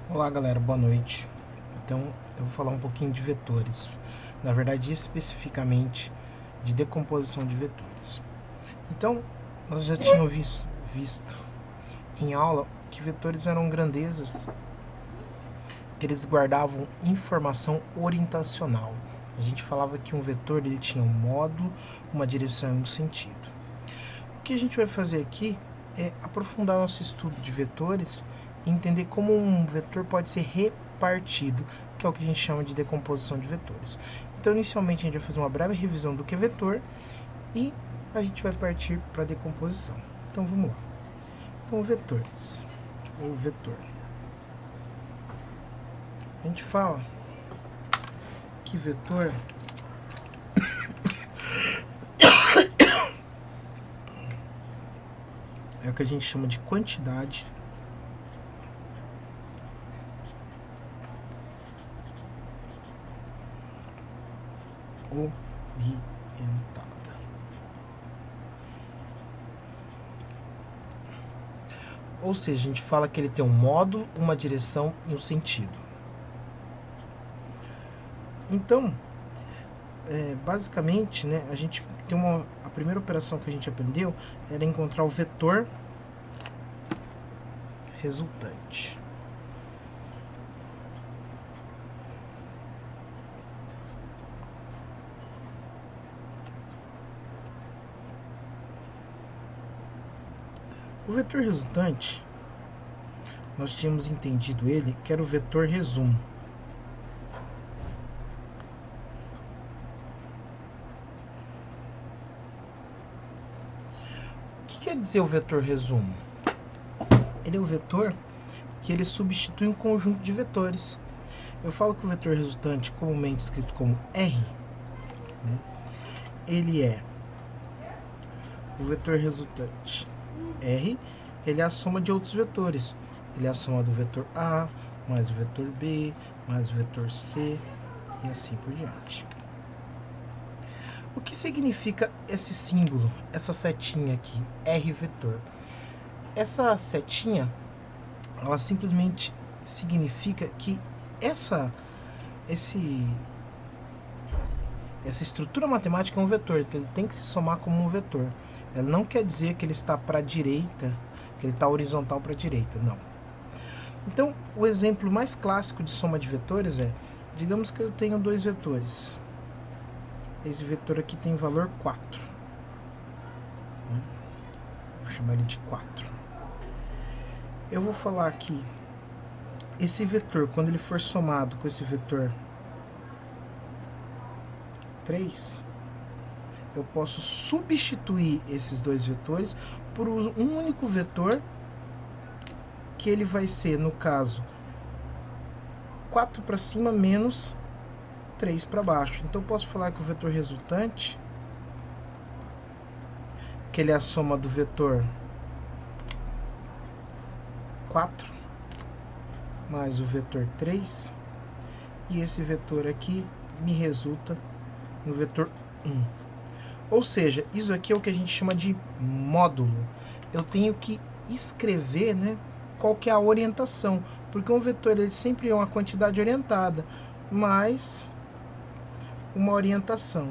Olá galera, boa noite. Então eu vou falar um pouquinho de vetores, na verdade especificamente de decomposição de vetores. Então nós já tínhamos visto em aula que vetores eram grandezas, que eles guardavam informação orientacional. A gente falava que um vetor ele tinha um módulo, uma direção e um sentido. O que a gente vai fazer aqui é aprofundar nosso estudo de vetores e entender como um vetor pode ser repartido, que é o que a gente chama de decomposição de vetores. Então, inicialmente, a gente vai fazer uma breve revisão do que é vetor e a gente vai partir para a decomposição. Então, vamos lá. Então, vetores, ou vetor. A gente fala que vetor é o que a gente chama de quantidade orientada. Ou seja, a gente fala que ele tem um módulo, uma direção e um sentido. Então, basicamente, né, a gente tem a primeira operação que a gente aprendeu era encontrar o vetor resultante. O vetor resultante, nós tínhamos entendido ele que era o vetor resumo. O que quer dizer o vetor resumo? Ele é o vetor que ele substitui um conjunto de vetores. Eu falo que o vetor resultante, comumente escrito como R, né, ele é o vetor resultante R, ele é a soma de outros vetores. Ele é a soma do vetor A, mais o vetor B, mais o vetor C, e assim por diante. O que significa esse símbolo, essa setinha aqui, R vetor? Essa setinha, ela simplesmente significa que essa estrutura matemática é um vetor, então ele tem que se somar como um vetor. Ela não quer dizer que ele está para a direita, que ele está horizontal para a direita, não. Então, o exemplo mais clássico de soma de vetores é, digamos que eu tenho dois vetores. Esse vetor aqui tem valor 4. Vou chamar ele de 4. Eu vou falar aqui, esse vetor, quando ele for somado com esse vetor 3, eu posso substituir esses dois vetores por um único vetor, que ele vai ser, no caso, 4 para cima menos 3 para baixo. Então, eu posso falar que o vetor resultante, que ele é a soma do vetor 4 mais o vetor 3, e esse vetor aqui me resulta no vetor 1. Ou seja, isso aqui é o que a gente chama de módulo. Eu tenho que escrever, né, qual que é a orientação, porque um vetor ele sempre é uma quantidade orientada, mais uma orientação.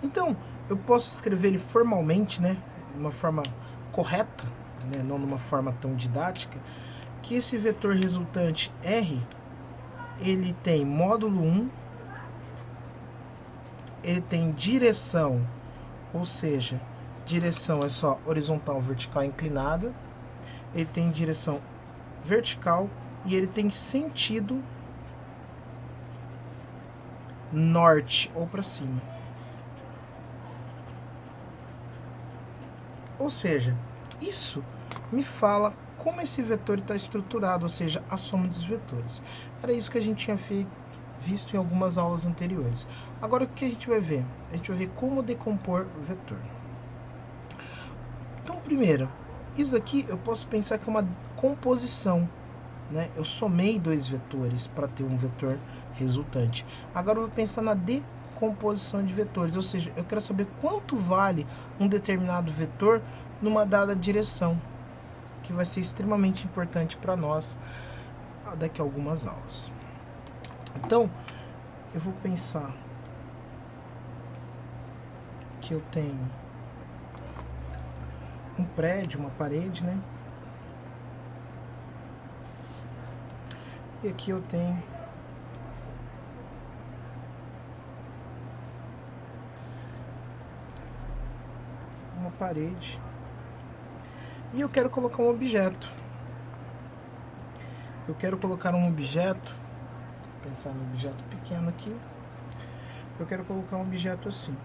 Então, eu posso escrever ele formalmente, né, de uma forma correta, né, não numa forma tão didática, que esse vetor resultante R, ele tem módulo 1, ele tem direção, ou seja, direção é só horizontal, vertical, inclinada, ele tem direção vertical e ele tem sentido norte ou para cima. Ou seja, isso me fala como esse vetor está estruturado, ou seja, a soma dos vetores. Era isso que a gente tinha visto em algumas aulas anteriores. Agora o que a gente vai ver? A gente vai ver como decompor o vetor. Então, primeiro, isso aqui eu posso pensar que é uma composição, né? Eu somei dois vetores para ter um vetor resultante. Agora eu vou pensar na decomposição de vetores, ou seja, eu quero saber quanto vale um determinado vetor numa dada direção. O que vai ser extremamente importante para nós daqui a algumas aulas. Então, eu vou pensar que eu tenho um prédio, uma parede, né? E aqui eu tenho uma parede. E eu quero colocar um objeto. Eu quero colocar um objeto, vou pensar num objeto pequeno aqui. Eu quero colocar um objeto assim.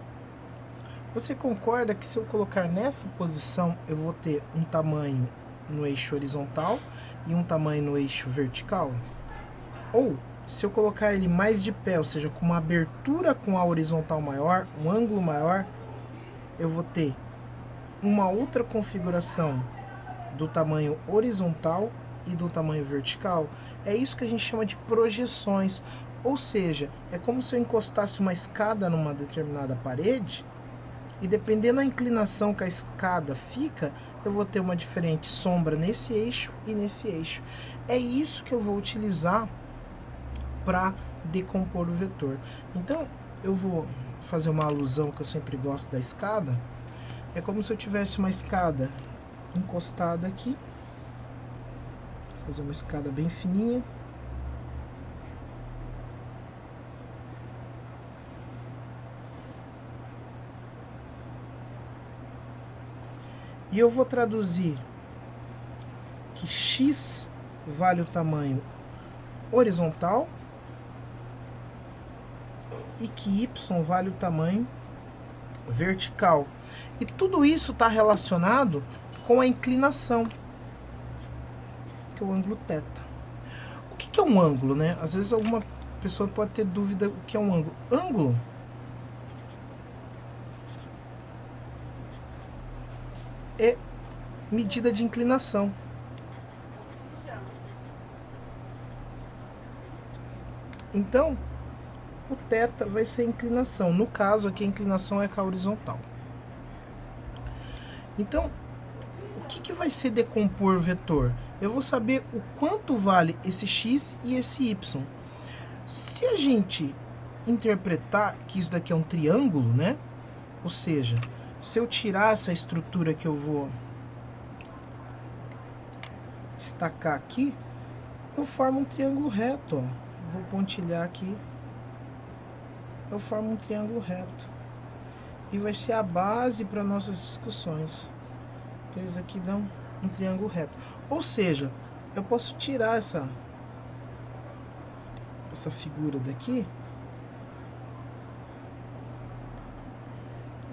Você concorda que se eu colocar nessa posição, eu vou ter um tamanho no eixo horizontal e um tamanho no eixo vertical? Ou, se eu colocar ele mais de pé, ou seja, com uma abertura com a horizontal maior, um ângulo maior, eu vou ter uma outra configuração do tamanho horizontal e do tamanho vertical. É isso que a gente chama de projeções. Ou seja, é como se eu encostasse uma escada numa determinada parede, e dependendo da inclinação que a escada fica, eu vou ter uma diferente sombra nesse eixo e nesse eixo. É isso que eu vou utilizar para decompor o vetor. Então, eu vou fazer uma alusão que eu sempre gosto da escada. É como se eu tivesse uma escada encostada aqui. Vou fazer uma escada bem fininha. E eu vou traduzir que x vale o tamanho horizontal e que y vale o tamanho vertical. E tudo isso está relacionado com a inclinação, que é o ângulo θ. O que é um ângulo, né? Às vezes alguma pessoa pode ter dúvida o que é um ângulo. Ângulo é medida de inclinação. Então, o θ vai ser a inclinação. No caso aqui, a inclinação é com a horizontal. Então, o que vai ser decompor vetor? Eu vou saber o quanto vale esse x e esse y. Se a gente interpretar que isso daqui é um triângulo, né? Ou seja, se eu tirar essa estrutura que eu vou destacar aqui, eu formo um triângulo reto, ó. Vou pontilhar aqui. Eu formo um triângulo reto. E vai ser a base para nossas discussões. Então, isso aqui dá um triângulo reto. Ou seja, eu posso tirar essa figura daqui.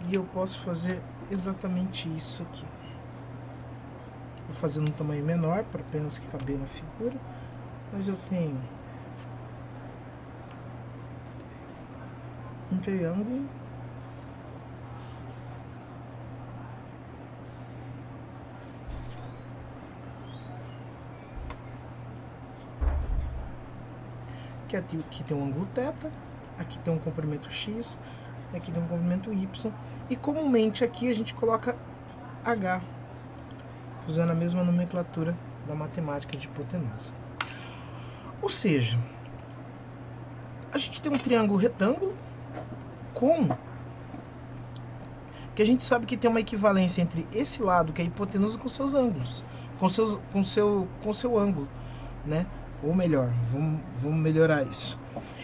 E eu posso fazer exatamente isso aqui. Vou fazer num tamanho menor, para apenas que caber na figura. Mas eu tenho um triângulo que aqui tem um ângulo θ, aqui tem um comprimento x, aqui tem um comprimento y, e comumente aqui a gente coloca h, usando a mesma nomenclatura da matemática de hipotenusa. Ou seja, a gente tem um triângulo retângulo que a gente sabe que tem uma equivalência entre esse lado, que é a hipotenusa, com seus ângulos, com seu ângulo, né? Ou melhor, vamos melhorar isso.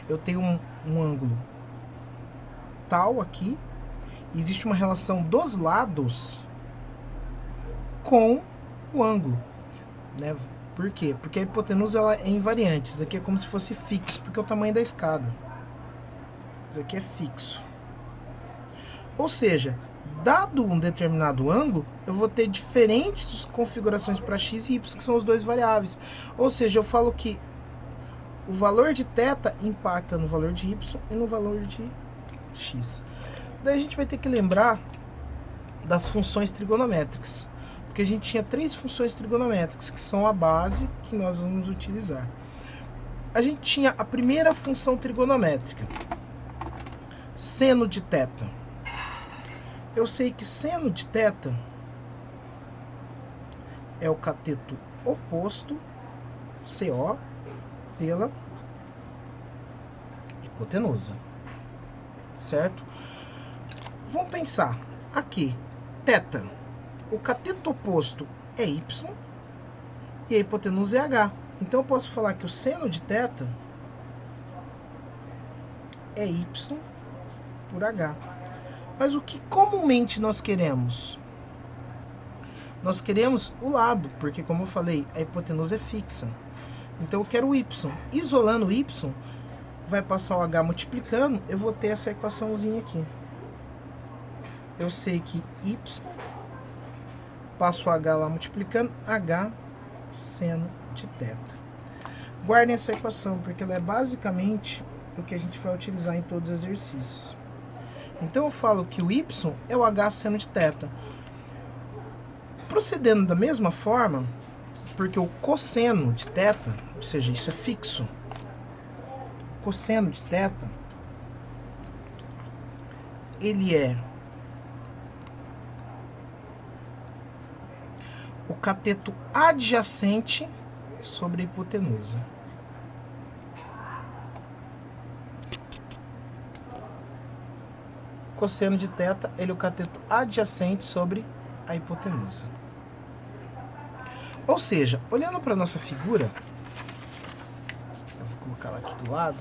Eu tenho um ângulo tal aqui, e existe uma relação dos lados com o ângulo, né? Por quê? Porque a hipotenusa ela é invariante. Isso aqui é como se fosse fixo, porque é o tamanho da escada. Isso aqui é fixo. Ou seja, dado um determinado ângulo, eu vou ter diferentes configurações para x e y, que são os dois variáveis. Ou seja, eu falo que o valor de θ impacta no valor de y e no valor de x. Daí a gente vai ter que lembrar das funções trigonométricas. Porque a gente tinha 3 funções trigonométricas, que são a base que nós vamos utilizar. A gente tinha a primeira função trigonométrica, seno de θ. Eu sei que seno de θ é o cateto oposto, CO, pela hipotenusa, certo? Vamos pensar aqui, θ, o cateto oposto é Y e a hipotenusa é H. Então eu posso falar que o seno de θ é Y por H. Mas o que comumente nós queremos? Nós queremos o lado, porque como eu falei, a hipotenusa é fixa. Então eu quero o Y. Isolando o Y, vai passar o H multiplicando, eu vou ter essa equaçãozinha aqui. Eu sei que Y, passo o H lá multiplicando, H seno de θ. Guardem essa equação, porque ela é basicamente o que a gente vai utilizar em todos os exercícios. Então eu falo que o Y é o H seno de θ. Procedendo da mesma forma, porque o cosseno de θ, ou seja, isso é fixo, o cosseno de θ, ele é o cateto adjacente sobre a hipotenusa. Cosseno de θ, ele é o cateto adjacente sobre a hipotenusa. Ou seja, olhando para a nossa figura, eu vou colocar ela aqui do lado.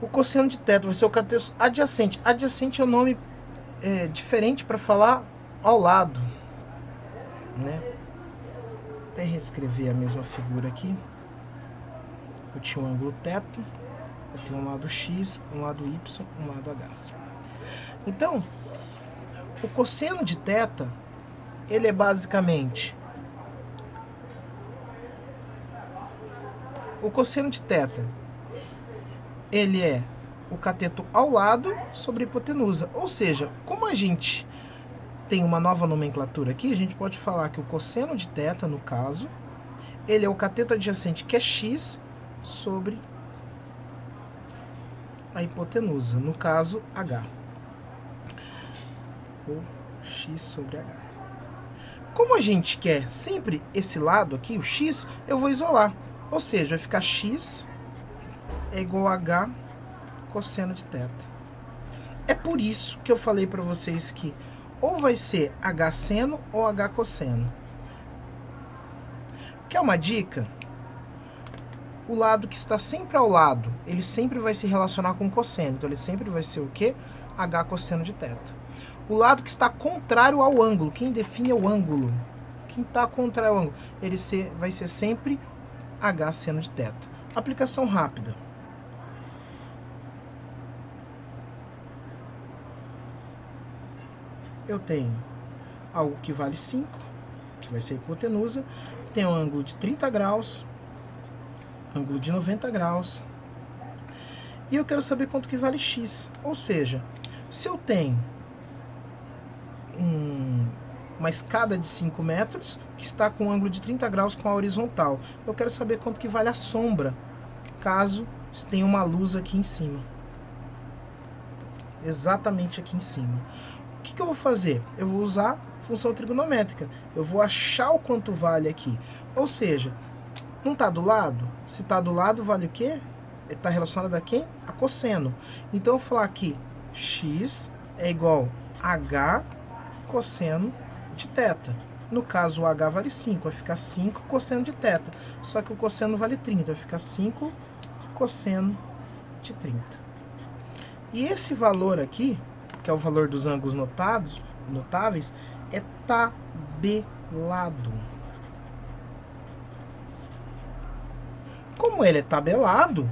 O cosseno de θ vai ser o cateto adjacente. Adjacente é um nome diferente para falar ao lado, né? Vou até reescrever a mesma figura aqui. Eu tinha um ângulo θ, eu tenho um lado x, um lado y, um lado h. Então, o cosseno de θ, ele é basicamente o cosseno de θ, ele é o cateto ao lado sobre a hipotenusa. Ou seja, como a gente tem uma nova nomenclatura aqui, a gente pode falar que o cosseno de θ, no caso, ele é o cateto adjacente, que é x, sobre a hipotenusa, no caso, h. Ou x sobre h. Como a gente quer sempre esse lado aqui, o x, eu vou isolar. Ou seja, vai ficar x é igual a h cosseno de θ. É por isso que eu falei para vocês que ou vai ser h seno ou h cosseno. Quer uma dica? O lado que está sempre ao lado, ele sempre vai se relacionar com cosseno. Então ele sempre vai ser o quê? H cosseno de θ. O lado que está contrário ao ângulo, quem define é o ângulo. Quem está contrário ao ângulo, ele vai ser sempre H seno de θ. Aplicação rápida. Eu tenho algo que vale 5, que vai ser a hipotenusa. Tenho um ângulo de 30 graus, ângulo de 90 graus. E eu quero saber quanto que vale x. Ou seja, se eu tenho uma escada de 5 metros, que está com um ângulo de 30 graus com a horizontal, eu quero saber quanto que vale a sombra, caso tenha uma luz aqui em cima. Exatamente aqui em cima. O que eu vou fazer? Eu vou usar função trigonométrica. Eu vou achar o quanto vale aqui. Ou seja, não está do lado? Se está do lado, vale o quê? Está relacionado a quem? A cosseno. Então, eu vou falar aqui, x é igual a h cosseno de θ. No caso, o h vale 5, vai ficar 5 cosseno de θ. Só que o cosseno vale 30, vai ficar 5 cosseno de 30. E esse valor aqui, que é o valor dos ângulos notáveis, é tabelado. Como ele é tabelado,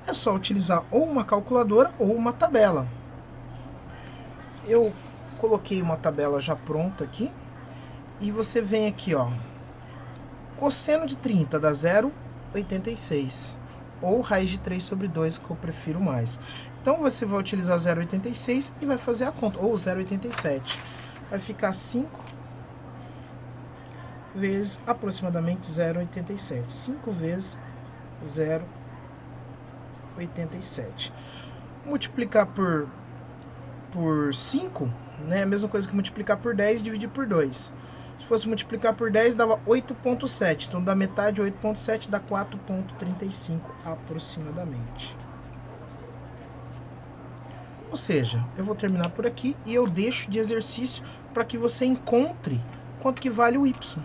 é só utilizar ou uma calculadora ou uma tabela. Eu coloquei uma tabela já pronta aqui, e você vem aqui, ó, cosseno de 30 dá 0,86, ou raiz de 3 sobre 2, que eu prefiro mais. Então você vai utilizar 0,86 e vai fazer a conta, ou 0,87. Vai ficar 5 vezes aproximadamente 0,87. 5 vezes 0,87. Multiplicar por por 5, né, é a mesma coisa que multiplicar por 10 e dividir por 2. Se fosse multiplicar por 10, dava 8,7. Então, da metade de 8,7 dá 4,35 aproximadamente. Ou seja, eu vou terminar por aqui e eu deixo de exercício para que você encontre quanto que vale o y.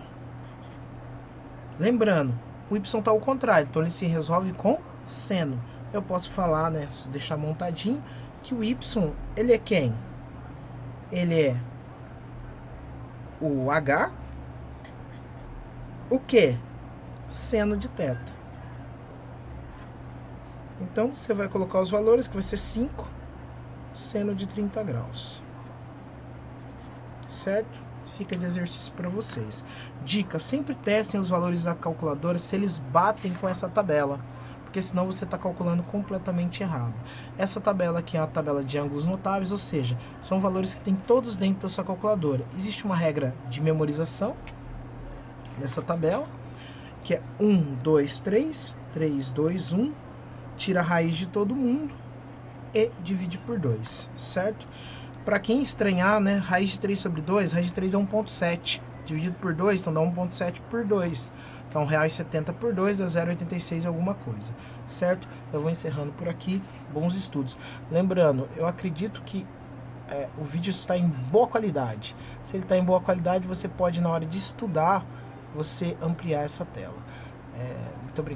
Lembrando, o y está ao contrário, então ele se resolve com seno. Eu posso falar, né, deixar montadinho, que o y, ele é quem? Ele é o h, o que? Seno de θ. Então, você vai colocar os valores, que vai ser 5 seno de 30 graus. Certo? Fica de exercício para vocês. Dica, sempre testem os valores da calculadora se eles batem com essa tabela, porque senão você está calculando completamente errado. Essa tabela aqui é a tabela de ângulos notáveis, ou seja, são valores que tem todos dentro da sua calculadora. Existe uma regra de memorização dessa tabela, que é 1, 2, 3, 3, 2, 1, tira a raiz de todo mundo e divide por 2, certo? Para quem estranhar, né, raiz de 3 sobre 2, raiz de 3 é 1,7. Dividido por 2, então dá 1,7 por 2. Que é R$1,70 por 2, dá 0,86 alguma coisa. Certo? Eu vou encerrando por aqui. Bons estudos. Lembrando, eu acredito que o vídeo está em boa qualidade. Se ele está em boa qualidade, você pode, na hora de estudar, você ampliar essa tela. Muito obrigado.